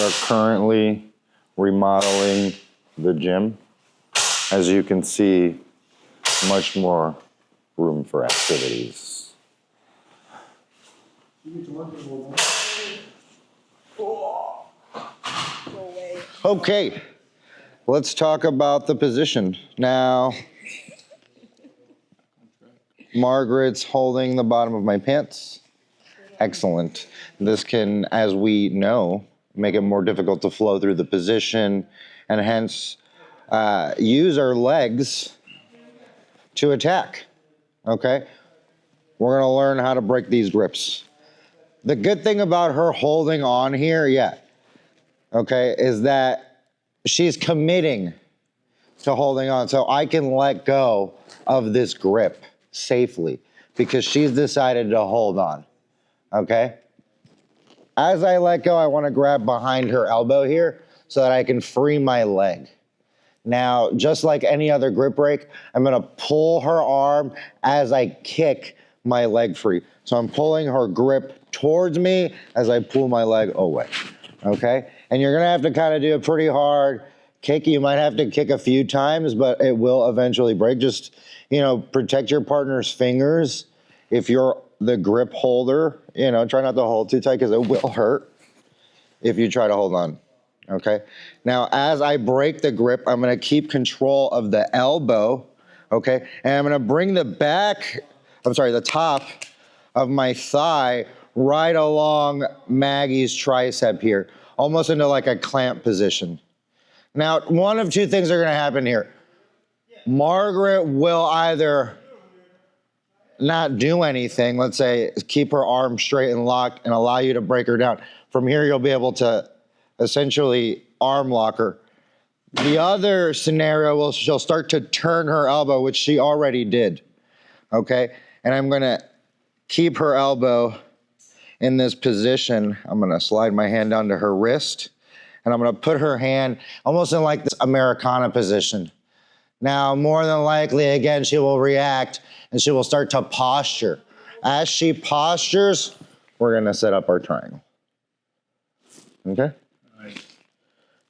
are currently remodeling the gym. As you can see, much more room for activities. Okay, let's talk about the position. Now, Margaret's holding the bottom of my pants. Excellent. This can, as we know, make it more difficult to flow through the position and hence use our legs to attack, okay? We're gonna learn how to break these grips. The good thing about her holding on here, okay, is that she's committing to holding on. So I can let go of this grip safely because she's decided to hold on, okay? As I let go, I wanna grab behind her elbow here so that I can free my leg. Now, just like any other grip break, I'm gonna pull her arm as I kick my leg free. So I'm pulling her grip towards me as I pull my leg away, okay? And you're gonna have to kind of do a pretty hard kick. You might have to kick a few times, but it will eventually break. Just, protect your partner's fingers. If you're the grip holder, try not to hold too tight because it will hurt if you try to hold on, okay? Now, as I break the grip, I'm gonna keep control of the elbow, okay? And I'm gonna bring the top of my thigh right along Maggie's tricep here, almost into like a clamp position. Now, one of two things are gonna happen here. Margaret will either not do anything, let's say keep her arm straight and locked and allow you to break her down. From here, you'll be able to essentially arm lock her. The other scenario will she'll start to turn her elbow, which she already did, okay? And I'm gonna keep her elbow in this position. I'm gonna slide my hand onto her wrist and I'm gonna put her hand almost in like this Americana position. Now, more than likely, again, she will react and she will start to posture. As she postures, we're gonna set up our triangle, okay?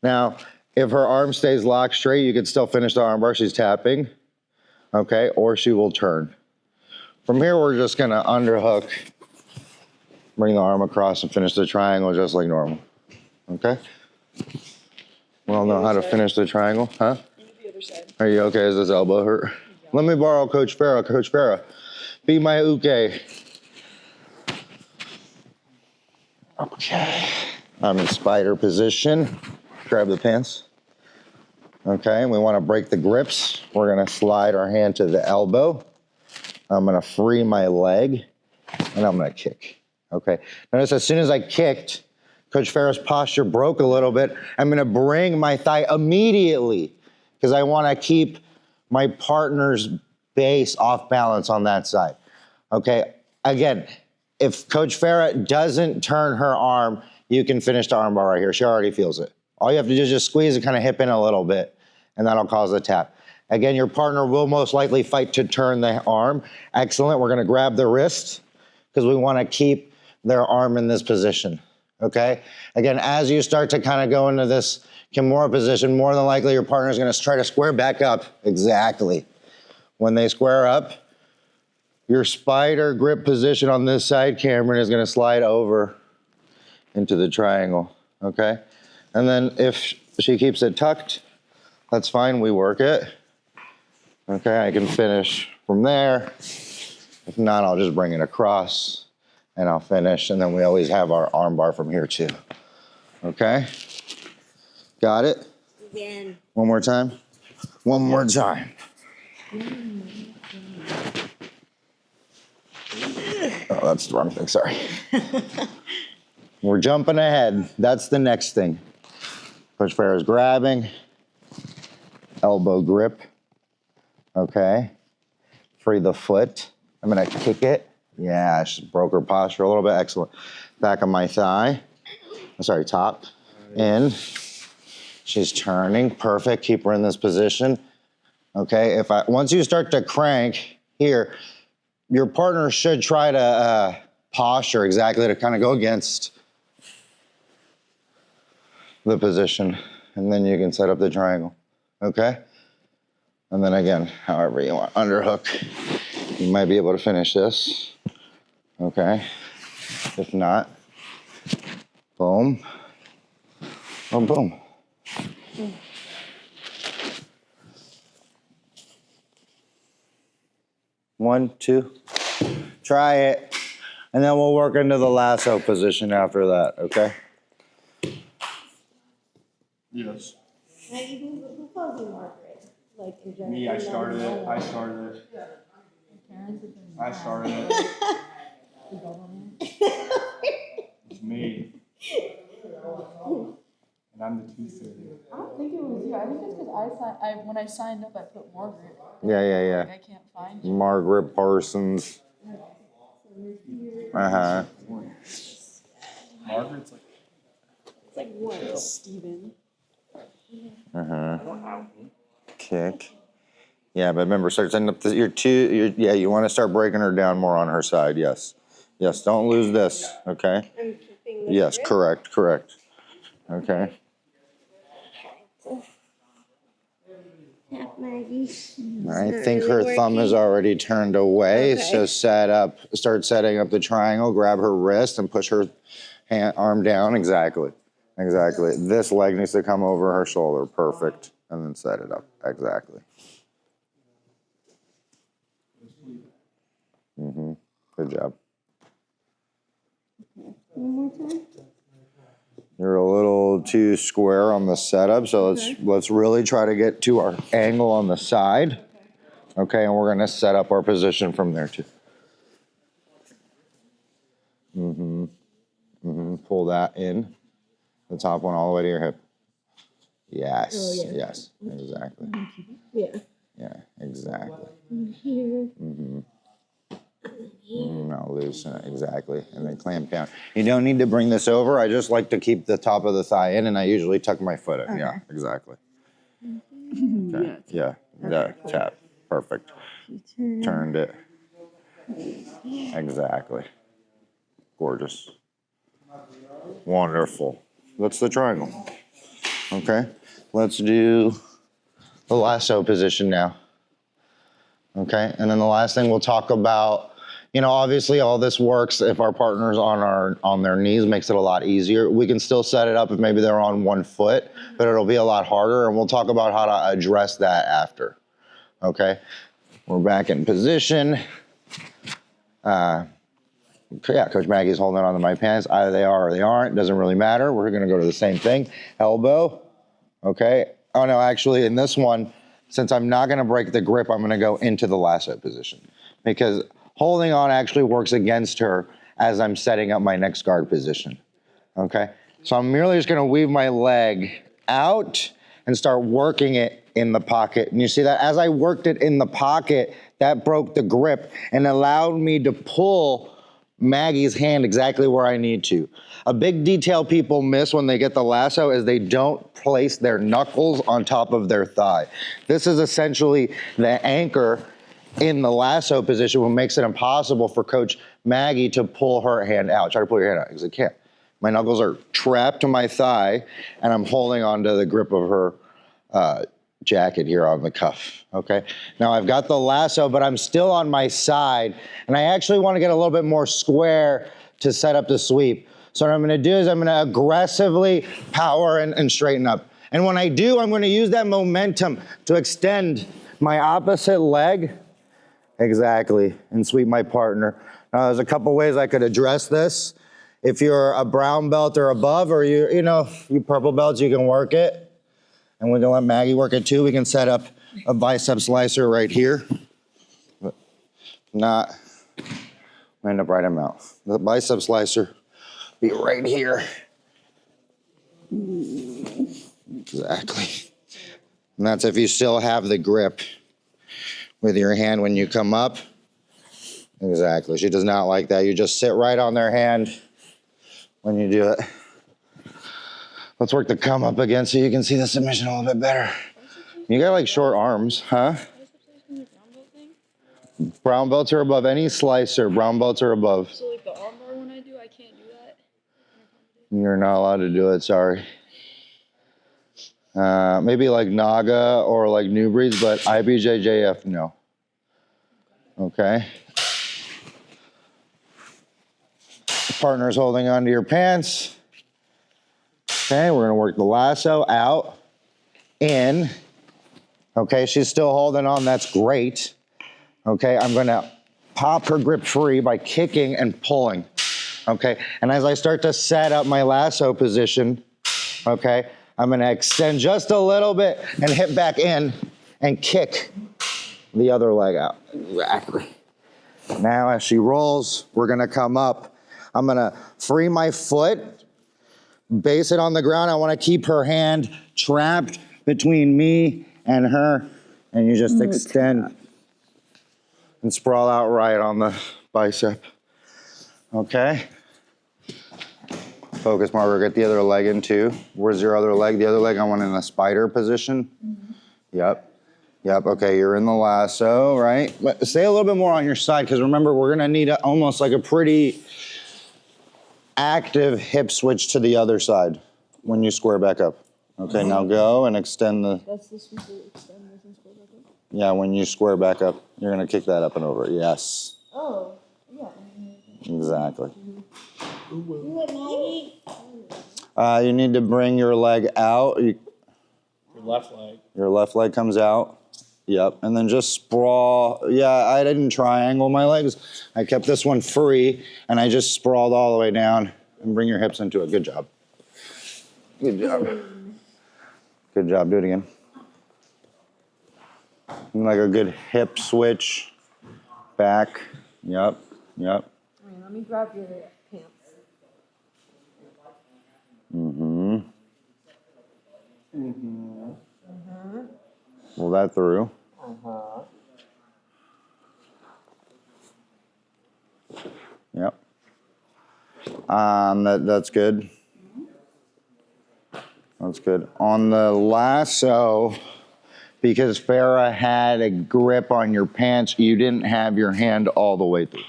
Now, if her arm stays locked straight, you can still finish the armbar. She's tapping, okay? Or she will turn. From here, we're just gonna underhook, bring the arm across and finish the triangle just like normal, okay? We all know how to finish the triangle, huh? The other side. Are you okay? Is this elbow hurt? Yeah. Let me borrow Coach Farah. Coach Farah, be my uke. Okay, I'm in spider position. Grab the pants. Okay, we want to break the grips. We're going to slide our hand to the elbow. I'm going to free my leg, and I'm going to kick. Okay, notice as soon as I kicked, Coach Farah's posture broke a little bit. I'm going to bring my thigh immediately because I want to keep my partner's base off balance on that side. Okay, again, if Coach Farah doesn't turn her arm, you can finish the armbar right here. She already feels it. All you have to do is just squeeze and kind of hip in a little bit, and that'll cause a tap. Again, your partner will most likely fight to turn the arm. Excellent, we're gonna grab the wrist because we wanna keep their arm in this position, okay? Again, as you start to kind of go into this Kimura position, more than likely your partner's gonna try to square back up. Exactly. When they square up, your spider grip position on this side, Cameron, is gonna slide over into the triangle, okay? And then if she keeps it tucked, that's fine, we work it. Okay, I can finish from there. If not, I'll just bring it across and I'll finish. And then we always have our arm bar from here too. Okay, got it? Again. One more time? One more time. Oh, that's the wrong thing, sorry. We're jumping ahead. That's the next thing. Coach Farah's grabbing, elbow grip, okay. Free the foot. I'm gonna kick it. Yeah, she broke her posture a little bit, excellent. Back of my thigh, sorry, top, in. She's turning, perfect, keep her in this position. Okay, once you start to crank here, your partner should try to posture exactly to kind of go against. the position, and then you can set up the triangle, okay? And then again, however you want, underhook. You might be able to finish this, okay? If not, boom, or boom. One, two, try it. And then we'll work into the lasso position after that, okay? Yes. Who calls you Margaret? Like in general? Me, I started it. I started it. I started it. It's me. And I'm the 230. I don't think it was you. I think it's because when I signed up, I put Margaret. Yeah. Like, I can't find you. Margaret Parsons. Uh-huh. Margaret's like, It's like what? Steven. Uh-huh. Kick. Yeah, but remember, start setting up you want to start breaking her down more on her side, yes. Yes, don't lose this, okay? I'm keeping the Yes, grip. correct. Okay. Tap Maggie. I think her thumb is already turned away, Okay. so start setting up the triangle, grab her wrist and push her arm down, exactly. This leg needs to come over her shoulder, perfect, and then set it up, exactly. Good job. One more time. You're a little too square on the setup, so let's really try to get to our angle on the side. Okay, and we're gonna set up our position from there too. Pull that in, the top one all the way to your hip. Yes, Oh, yeah. yes, exactly. Yeah. Yeah, exactly. Here. Now loosen it, exactly, and then clamp down. You don't need to bring this over. I just like to keep the top of the thigh in, and I usually tuck my foot in. Yeah, exactly. Okay. Yeah, that tap, perfect. Turned it. Exactly. Gorgeous. Wonderful. That's the triangle. Okay, let's do the lasso position now. Okay, and then the last thing we'll talk about, obviously all this works if our partner's on their knees, makes it a lot easier. We can still set it up if maybe they're on one foot, but it'll be a lot harder, and we'll talk about how to address that after. Okay, we're back in position. Yeah, Coach Maggie's holding on to my pants. Either they are or they aren't. Doesn't really matter. We're gonna go to the same thing. Elbow. Okay. Oh no, actually in this one, since I'm not gonna break the grip, I'm gonna go into the lasso position because holding on actually works against her as I'm setting up my next guard position. Okay. So I'm merely just gonna weave my leg out and start working it in the pocket. And you see that as I worked it in the pocket, that broke the grip and allowed me to pull Maggie's hand exactly where I need to. A big detail people miss when they get the lasso is they don't place their knuckles on top of their thigh. This is essentially the anchor in the lasso position, what makes it impossible for Coach Maggie to pull her hand out. Try to pull your hand out, because I can't. My knuckles are trapped to my thigh, and I'm holding onto the grip of her jacket here on the cuff, okay? Now I've got the lasso, but I'm still on my side, and I actually want to get a little bit more square to set up the sweep. So what I'm gonna do is I'm gonna aggressively power and straighten up. And when I do, I'm gonna use that momentum to extend my opposite leg, exactly, and sweep my partner. Now there's a couple ways I could address this. If you're a brown belt or above, or you purple belts, you can work it. And we're gonna let Maggie work it too. We can set up a bicep slicer right here. But not, we end up right in mouth. The bicep slicer be right here. Exactly. And that's if you still have the grip with your hand when you come up. Exactly. She does not like that. You just sit right on their hand when you do it. Let's work the come up again so you can see the submission a little bit better. You got like short arms, huh? Brown belts are above any slicer. Brown belts are above. So like the armbar when I do, I can't do that? You're not allowed to do it, sorry. Maybe like Naga or like New Breeds, but IBJJF, no. Okay. Partner's holding onto your pants. Okay, we're gonna work the lasso out, in. Okay, she's still holding on, that's great. Okay, I'm gonna pop her grip free by kicking and pulling. Okay, and as I start to set up my lasso position, okay, I'm gonna extend just a little bit and hit back in and kick the other leg out. Exactly. Now as she rolls, we're gonna come up. I'm gonna free my foot, base it on the ground. I wanna keep her hand trapped between me and her, and you just extend and sprawl out right on the bicep. Okay? Focus, Margaret, get the other leg in too. Where's your other leg? The other leg, I want in the spider position. Yep. Yep, okay, you're in the lasso, right? But stay a little bit more on your side, because remember, we're gonna need almost like a pretty active hip switch to the other side when you square back up. Okay, now go and extend the... That's this one to extend this and square back up? Yeah, when you square back up, you're gonna kick that up and over, yes. Oh, yeah. Exactly. Do it, Maggie. You need to bring your leg out. Your left leg. Your left leg comes out. Yep, and then just sprawl. Yeah, I didn't triangle my legs. I kept this one free, and I just sprawled all the way down and bring your hips into it. Good job. Good job. Good job, do it again. Like a good hip switch, back. Yep, yep. All right, let me grab your pants. Mm-hmm. Pull that through. Yep. That's good. That's good. On the lasso, because Farah had a grip on your pants, you didn't have your hand all the way through.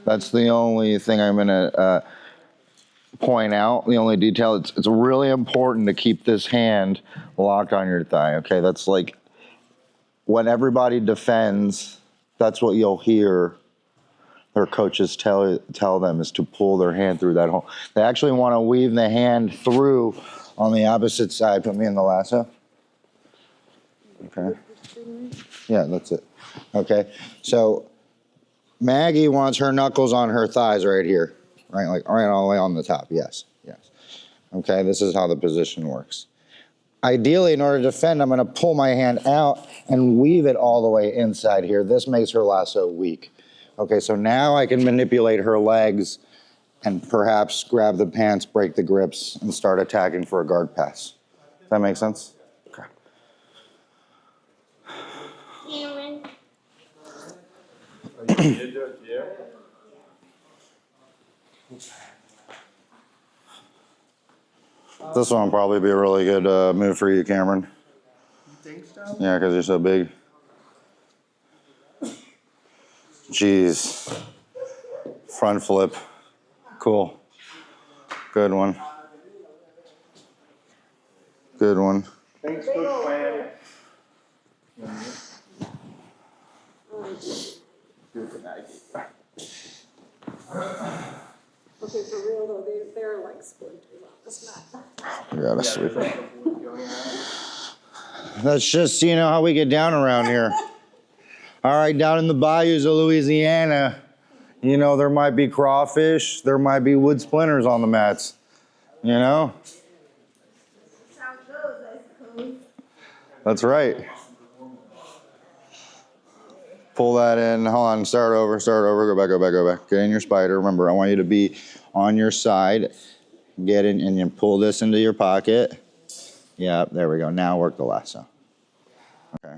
That's the only thing I'm gonna point out, the only detail. It's really important to keep this hand locked on your thigh, okay? That's like, when everybody defends, that's what you'll hear their coaches tell them, is to pull their hand through that hole. They actually want to weave the hand through on the opposite side. Put me in the lasso. Okay. Yeah, that's it. Okay, so Maggie wants her knuckles on her thighs right here, right? Like right all the way on the top, yes, yes. Okay, this is how the position works. Ideally, in order to defend, I'm gonna pull my hand out and weave it all the way inside here. This makes her lasso weak. Okay, so now I can manipulate her legs and perhaps grab the pants, break the grips, and start attacking for a guard pass. Does that make sense? Okay. Cameron. You did do it, yeah? This one will probably be a really good move for you, Cameron. You think so? Yeah, because you're so big. Jeez. Front flip. Cool. Good one. Good one. Thanks, Coach Juan. Okay, for real though, they're like splinters on this mat. We gotta sweep it. That's just, you know, how we get down around here. All right, down in the bayous of Louisiana, you know, there might be crawfish, there might be wood splinters on the mats, you know? That's how it goes, I suppose. That's right. Pull that in, hold on, start over, go back, go back, go back. Get in your spider. Remember, I want you to be on your side. Get in and you pull this into your pocket. Yeah, there we go. Now work the lasso. Okay.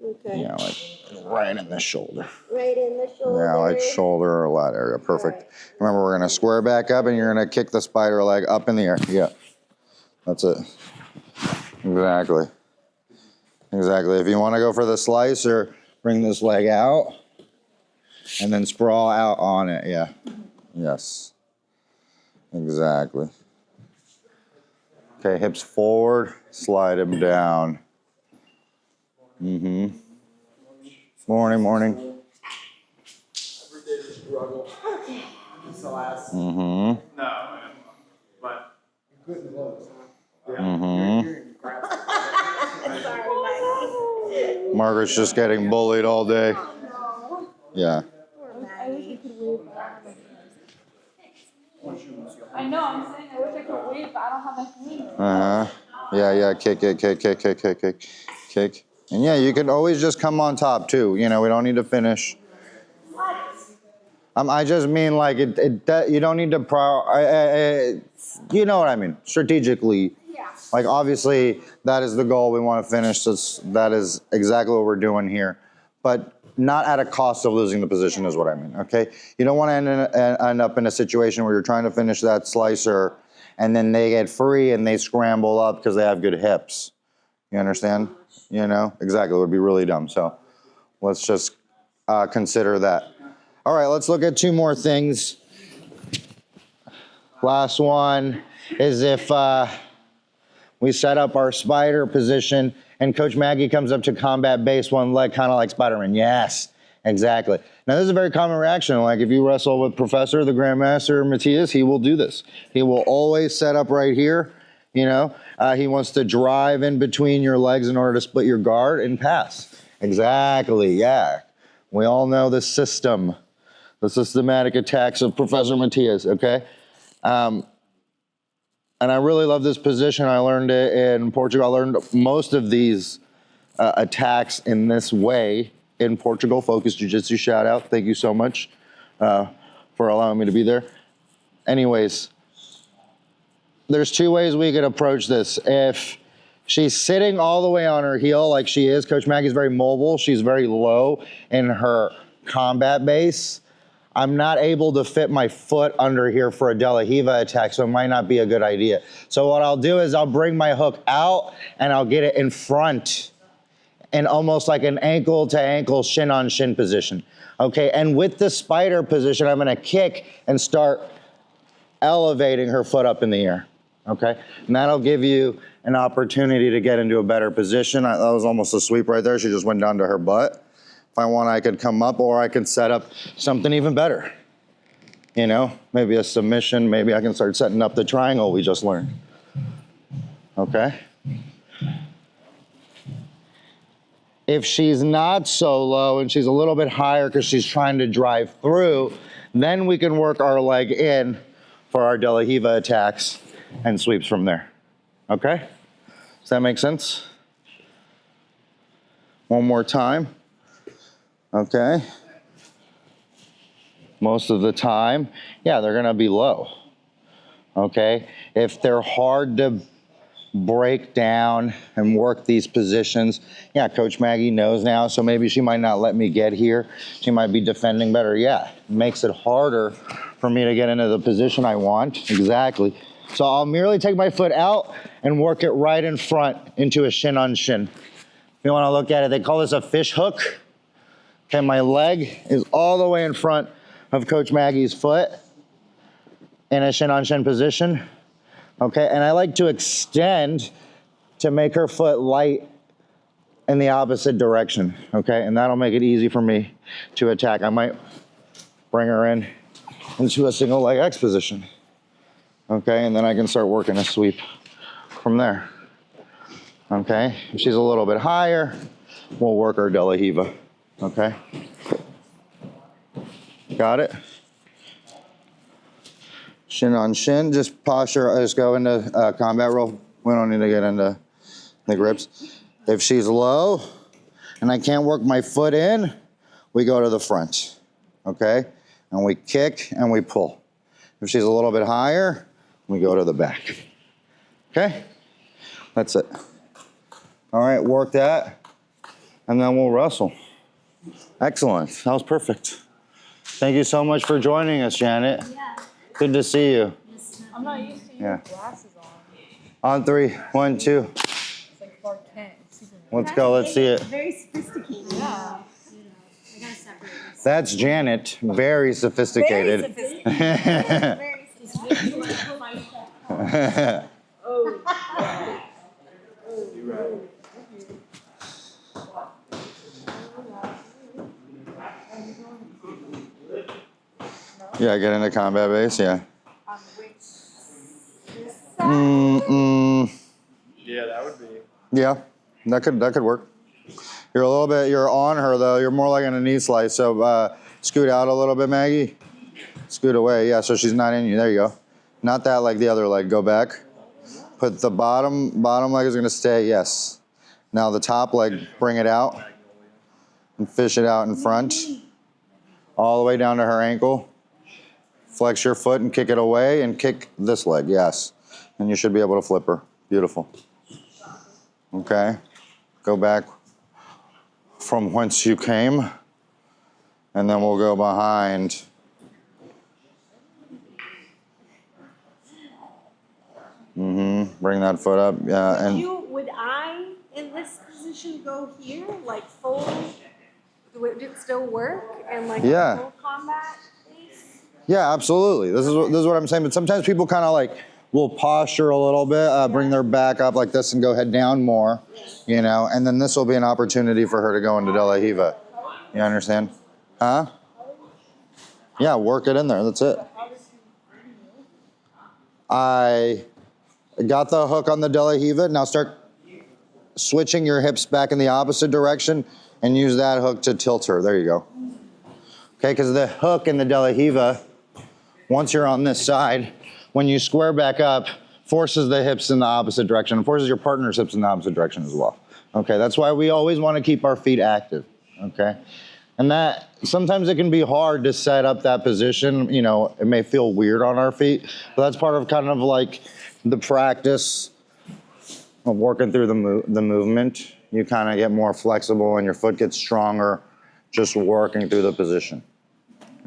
Okay. Yeah, like right in the shoulder. Right in the shoulder. Yeah, like shoulder or lat area. Perfect. Right. Remember, we're gonna square back up and you're gonna kick the spider leg up in the air. Yeah, that's it. Exactly. Exactly. If you wanna go for the slicer, bring this leg out and then sprawl out on it. Yeah. Yes. Exactly. Okay, hips forward, slide him down. Morning, morning. Every day's a struggle. It's the last. Mm-hmm. No, but. Good close. Mm-hmm. Sorry, Margaret's just getting bullied all day. Yeah. I wish I could wave, but I know, I'm saying I wish I could wave, but I don't have a hand. Uh-huh. Yeah. Kick. And yeah, you can always just come on top too. You know, we don't need to finish. I just mean like you don't need to you know what I mean, strategically. Yeah. Like obviously that is the goal. We want to finish. That is exactly what we're doing here. But not at a cost of losing the position is what I mean, okay? You don't want to end up in a situation where you're trying to finish that slicer and then they get free and they scramble up because they have good hips. You understand? You know? Exactly, it would be really dumb. So let's just consider that. All right, let's look at two more things. Last one is if we set up our spider position and Coach Maggie comes up to combat base one leg, kind of like Spider-Man. Yes, exactly. Now, this is a very common reaction. Like if you wrestle with Professor, the Grandmaster, Matthias, he will do this. He will always set up right here, you know. He wants to drive in between your legs in order to split your guard and pass. Exactly, yeah. We all know the system, the systematic attacks of Professor Matthias, okay? And I really love this position. I learned it in Portugal. I learned most of these attacks in this way in Portugal. Focus Jiu-Jitsu, shout out. Thank you so much for allowing me to be there. Anyways, there's two ways we could approach this. If she's sitting all the way on her heel like she is, Coach Maggie's very mobile. She's very low in her combat base. I'm not able to fit my foot under here for a De La Riva attack, so it might not be a good idea. So what I'll do is I'll bring my hook out and I'll get it in front in almost like an ankle to ankle, shin on shin position. Okay, and with the spider position, I'm gonna kick and start elevating her foot up in the air. Okay, and that'll give you an opportunity to get into a better position. That was almost a sweep right there. She just went down to her butt. If I want, I could come up or I could set up something even better. You know, maybe a submission, maybe I can start setting up the triangle we just learned. Okay? If she's not so low and she's a little bit higher because she's trying to drive through, then we can work our leg in for our De La Riva attacks and sweeps from there. Okay? Does that make sense? One more time. Okay. Most of the time, yeah, they're gonna be low. Okay. If they're hard to break down and work these positions, yeah, Coach Maggie knows now, so maybe she might not let me get here. She might be defending better. Yeah, it makes it harder for me to get into the position I want. Exactly. So I'll merely take my foot out and work it right in front into a shin on shin. If you wanna look at it, they call this a fish hook. Okay, my leg is all the way in front of Coach Maggie's foot in a shin on shin position. Okay, and I like to extend to make her foot light in the opposite direction. Okay, and that'll make it easy for me to attack. I might bring her in into a single leg X position. Okay, and then I can start working a sweep from there. Okay, if she's a little bit higher, we'll work our De La Riva. Okay. Got it? Shin on shin, just posture, just go into combat roll. We don't need to get into the grips. If she's low and I can't work my foot in, we go to the front, okay? And we kick and we pull. If she's a little bit higher, we go to the back, okay? That's it. All right, work that, and then we'll wrestle. Excellent. That was perfect. Thank you so much for joining us, Janet. Yeah. Good to see you. I'm not used to using glasses on. On 3, 1, 2. It's like Clark Kent. Let's go. Let's see it. Very sophisticated. Yeah. I gotta separate this. That's Janet. Very sophisticated. Very sophisticated. Very sophisticated. Oh. Yeah, get into combat base, yeah. On which this side? Yeah, that would be. Yeah, that could work. You're on her though. You're more like in a knee slice. So scoot out a little bit, Maggie. Scoot away. Yeah, so she's not in you. There you go. Not that leg, the other leg. Go back. Put the bottom leg is gonna stay. Yes. Now the top leg, bring it out and fish it out in front, all the way down to her ankle. Flex your foot and kick it away and kick this leg. Yes, and you should be able to flip her. Beautiful. Okay. Go back from whence you came, and then we'll go behind. Bring that foot up, yeah, and Would I, in this position, go here, like full, would it still work? And like Yeah. full combat base? yeah, absolutely. This is what I'm saying. But sometimes people kind of like will posture a little bit, bring their back up like this, and go head down more, you know. And then this will be an opportunity for her to go into De La Hiva. You understand? Huh? Yeah, work it in there. That's it. I got the hook on the De La Hiva. Now start switching your hips back in the opposite direction and use that hook to tilt her. There you go. Okay, because the hook in the De La Hiva, once you're on this side, when you square back up, forces the hips in the opposite direction, and forces your partner's hips in the opposite direction as well. Okay, that's why we always want to keep our feet active. Okay, and that sometimes it can be hard to set up that position. You know, it may feel weird on our feet, but that's part of kind of like the practice of working through the movement. You kind of get more flexible and your foot gets stronger just working through the position.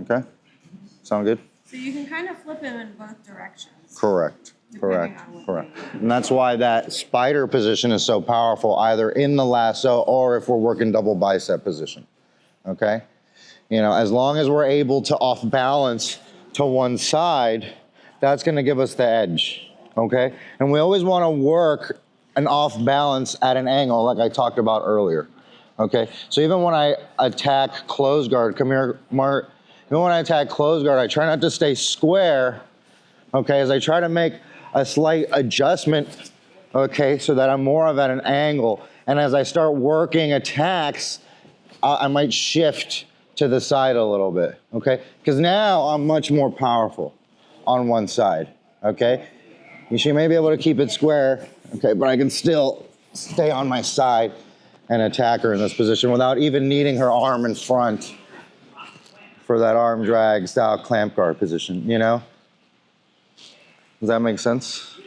Okay? Sound good? So you can kind of flip him in both directions. Correct. Correct. Correct. And that's why that spider position is so powerful, either in the lasso or if we're working double bicep position. Okay? You know, as long as we're able to off balance to one side, that's going to give us the edge. Okay? And we always want to work an off balance at an angle like I talked about earlier. Okay? So even when I attack close guard, come here, Mark. Even when I attack close guard, I try not to stay square, okay, as I try to make a slight adjustment, okay, so that I'm more of at an angle. And as I start working attacks, I might shift to the side a little bit, okay? Because now I'm much more powerful on one side, okay? She may be able to keep it square, okay, but I can still stay on my side and attack her in this position without even needing her arm in front for that arm drag style clamp guard position, you know? Does that make sense?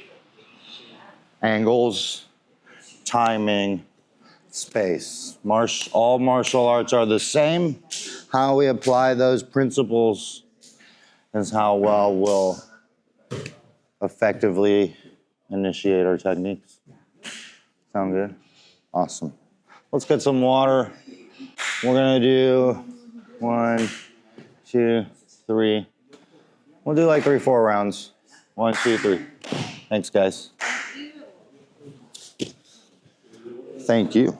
Angles, timing, space. All martial arts are the same. How we apply those principles is how well we'll effectively initiate our techniques. Sound good? Awesome. Let's get some water. We're gonna do 1, 2, 3. We'll do like 3, 4 rounds. 1, 2, 3. Thanks, guys. Thank you.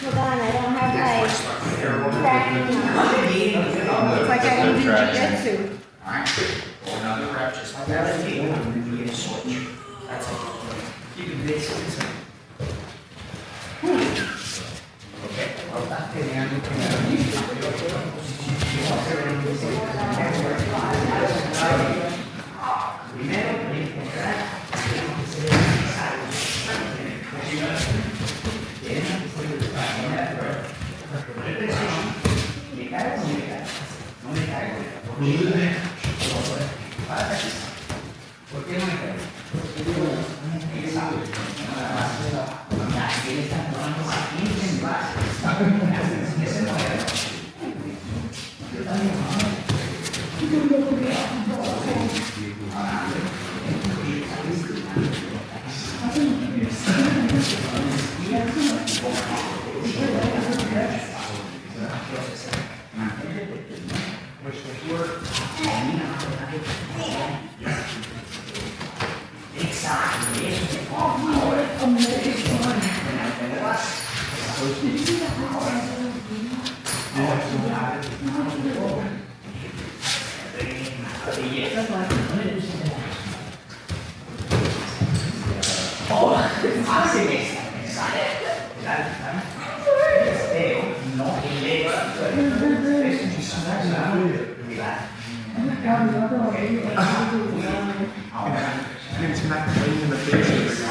Hold on, I don't have my tracking on. It's like I can do Jiu-Jitsu. Another rep, just like that. And you switch. That's it. You can basically say. Okay. Well, that's It's not playing the basics.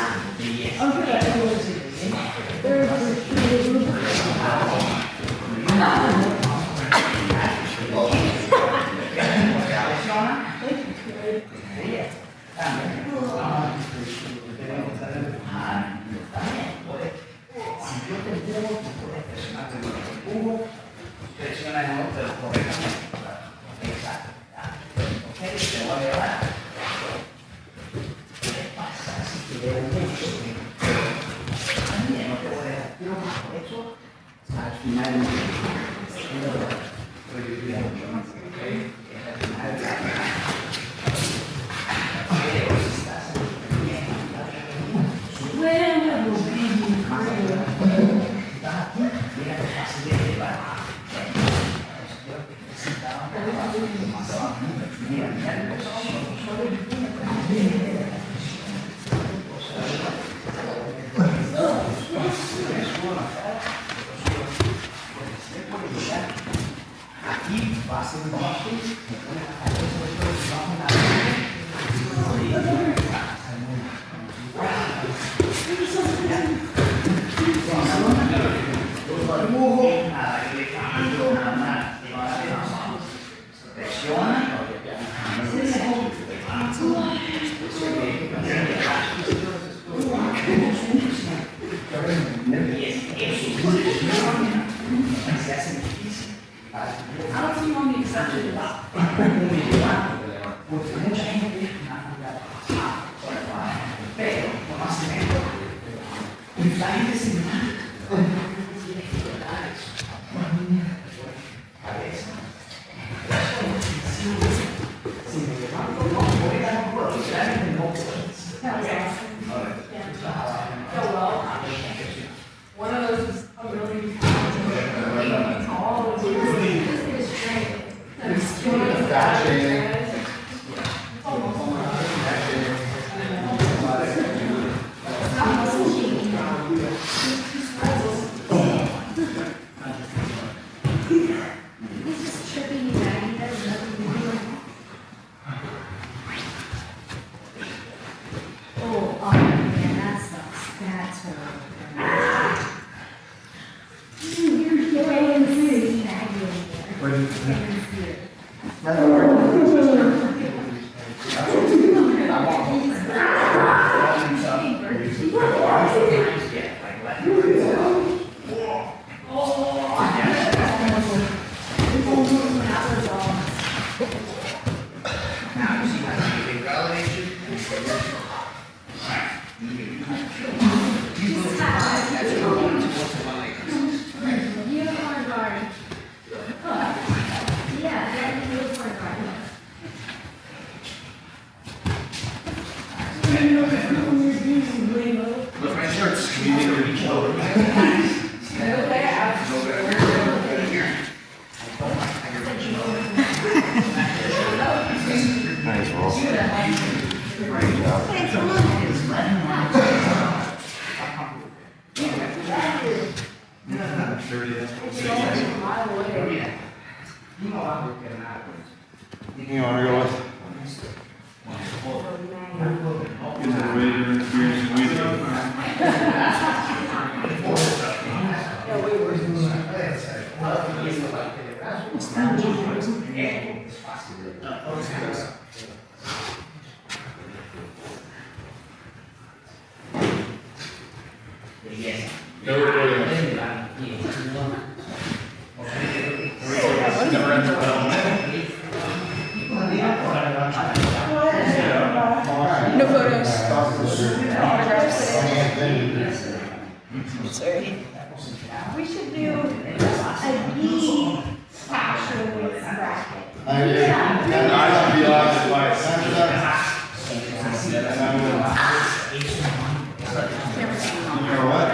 You want to go with? Is it way different experience than we do? No photos. Autographs. Sorry. We should do a knee capture with bracket. I should be honest advice. You're what?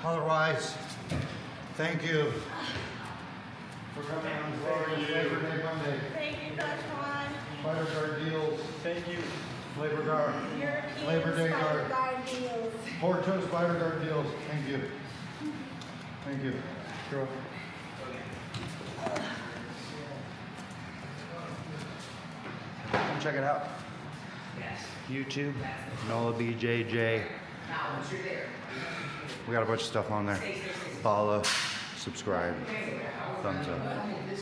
Otherwise, thank you for coming on Labor Day Monday. Thank you, Coach Juan. Spider Guard deals. Thank you. Labor Guard. European Labor Day Spider Guard. Guard deals. Porto Spider Guard deals. Thank you. Thank you. You're welcome. Come check it out. YouTube, NOLA BJJ. We got a bunch of stuff on there. Follow, subscribe, thumbs up.